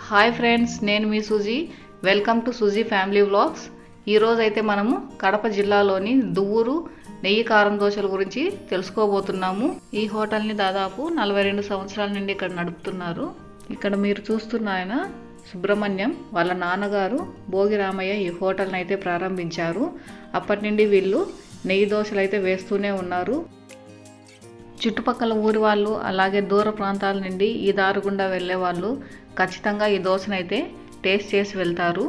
Hi friends, నేను మీ Suji. Welcome to Suji family vlogs. ఈరోజు అయితే మనము కడప జిల్లాలోని దువ్వూరు నెయ్యి కారం దోశల గురించి తెలుసుకోబోతున్నాము. ఈ హోటల్ని దాదాపు 42 సంవత్సరాల నుండి ఇక్కడ నడుపుతున్నారు. ఇక్కడ మీరు చూస్తున్న ఆయన సుబ్రహ్మణ్యం, వాళ్ళ నాన్నగారు భోగిరామయ్య ఈ హోటల్ని అయితే ప్రారంభించారు. అప్పటి నుండి వీళ్ళు నెయ్యి దోశలు అయితే వేస్తూనే ఉన్నారు. చుట్టుపక్కల ఊరి వాళ్ళు, అలాగే దూర ప్రాంతాల నుండి ఈ దారి గుండా వెళ్ళే వాళ్ళు ఖచ్చితంగా ఈ దోశనైతే టేస్ట్ చేసి వెళ్తారు.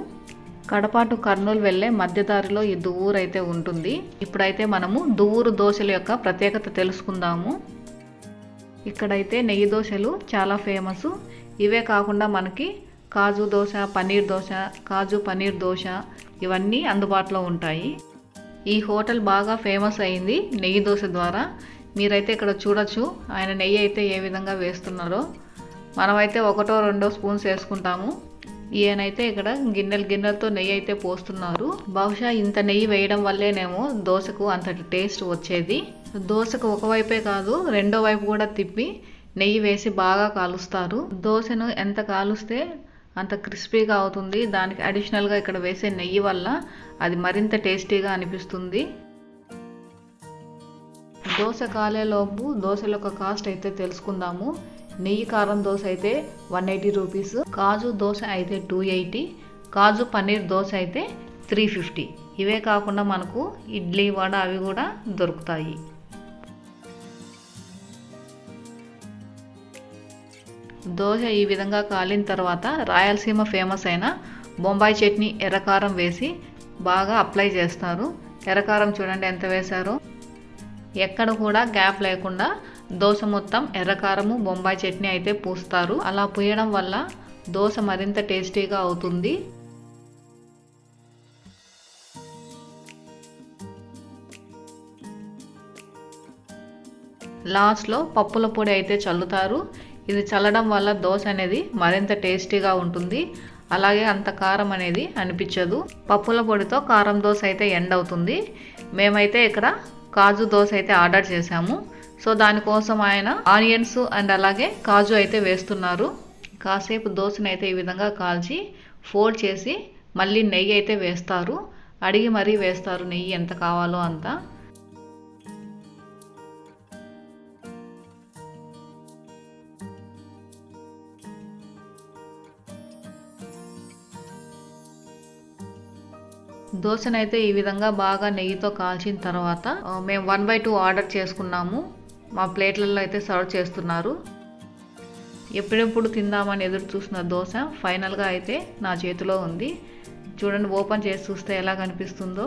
కడప టు కర్నూలు వెళ్ళే మధ్యదారిలో ఈ దువ్వూరు అయితే ఉంటుంది. ఇప్పుడైతే మనము దువ్వూరు దోశల యొక్క ప్రత్యేకత తెలుసుకుందాము. ఇక్కడైతే నెయ్యి దోశలు చాలా ఫేమస్. ఇవే కాకుండా మనకి కాజు దోశ, పన్నీర్ దోశ, కాజు పన్నీర్ దోశ ఇవన్నీ అందుబాటులో ఉంటాయి. ఈ హోటల్ బాగా ఫేమస్ అయింది నెయ్యి దోశ ద్వారా. మీరైతే ఇక్కడ చూడొచ్చు ఆయన నెయ్యి అయితే ఏ విధంగా వేస్తున్నారో. మనమైతే 1-2 స్పూన్స్ వేసుకుంటాము. ఈయనైతే ఇక్కడ గిన్నెలతో నెయ్యి అయితే పోస్తున్నారు. బహుశా ఇంత నెయ్యి వేయడం వల్లేనేమో దోశకు అంతటి టేస్ట్ వచ్చేది. దోశకు ఒకవైపే కాదు, రెండో వైపు కూడా తిప్పి నెయ్యి వేసి బాగా కాలుస్తారు. దోశను ఎంత కాలుస్తే అంత క్రిస్పీగా అవుతుంది. దానికి అడిషనల్గా ఇక్కడ వేసే నెయ్యి వల్ల అది మరింత టేస్టీగా అనిపిస్తుంది. దోశ కాలేలోపు దోశల యొక్క కాస్ట్ అయితే తెలుసుకుందాము. నెయ్యి కారం దోశ అయితే 180 రూపీస్, కాజు దోశ అయితే 280, కాజు పన్నీర్ దోశ అయితే 350. ఇవే కాకుండా మనకు ఇడ్లీ, వడ అవి కూడా దొరుకుతాయి. దోశ ఈ విధంగా కాలిన తర్వాత రాయలసీమ ఫేమస్ అయిన బొంబాయి చట్నీ ఎర్రకారం వేసి బాగా అప్లై చేస్తారు. ఎర్రకారం చూడండి ఎంత వేశారో. ఎక్కడ కూడా గ్యాప్ లేకుండా దోశ మొత్తం ఎర్రకారము, బొంబాయి చట్నీ అయితే పూస్తారు. అలా పూయడం వల్ల దోశ మరింత టేస్టీగా అవుతుంది. లాస్ట్లో పప్పుల పొడి అయితే చల్లుతారు. ఇది చల్లడం వల్ల దోశ అనేది మరింత టేస్టీగా ఉంటుంది. అలాగే అంత కారం అనేది అనిపించదు. పప్పుల పొడితో కారం దోశ అయితే ఎండ్ అవుతుంది. మేమైతే ఇక్కడ కాజు దోశ అయితే ఆర్డర్ చేశాము. సో దానికోసం ఆయన ఆనియన్స్ అండ్ అలాగే కాజు అయితే వేస్తున్నారు. కాసేపు దోశను అయితే ఈ విధంగా కాల్చి ఫోల్డ్ చేసి మళ్ళీ నెయ్యి అయితే వేస్తారు. అడిగి మరీ వేస్తారు నెయ్యి ఎంత కావాలో అంత. దోశనైతే ఈ విధంగా బాగా నెయ్యితో కాల్చిన తర్వాత మేము 1/2 ఆర్డర్ చేసుకున్నాము. మా ప్లేట్లలో అయితే సర్వ్ చేస్తున్నారు. ఎప్పుడెప్పుడు తిందామని ఎదురు చూసిన దోశ ఫైనల్గా అయితే నా చేతిలో ఉంది. చూడండి, ఓపెన్ చేసి చూస్తే ఎలా కనిపిస్తుందో.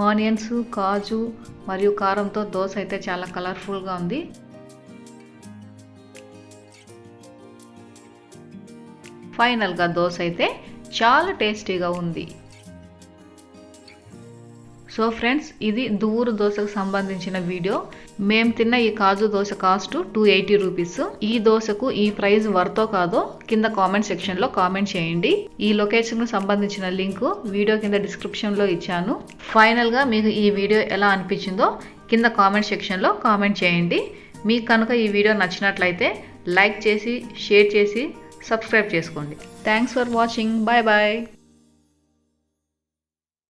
ఆనియన్స్, కాజు మరియు కారంతో దోశ అయితే చాలా కలర్ఫుల్గా ఉంది. ఫైనల్గా దోశ అయితే చాలా టేస్టీగా ఉంది. సో ఫ్రెండ్స్, ఇది దువ్వూరు దోశకు సంబంధించిన వీడియో. మేము తిన్న ఈ కాజు దోశ కాస్ట్ 280 రూపీస్. ఈ దోశకు ఈ ప్రైస్ వర్తో కాదో కింద కామెంట్ సెక్షన్లో కామెంట్ చేయండి. ఈ లొకేషన్కు సంబంధించిన లింక్ వీడియో కింద డిస్క్రిప్షన్లో ఇచ్చాను. ఫైనల్గా మీకు ఈ వీడియో ఎలా అనిపించిందో కింద కామెంట్ సెక్షన్లో కామెంట్ చేయండి. మీకు కనుక ఈ వీడియో నచ్చినట్లయితే లైక్ చేసి, షేర్ చేసి, సబ్స్క్రైబ్ చేసుకోండి. Thanks for watching. Bye bye.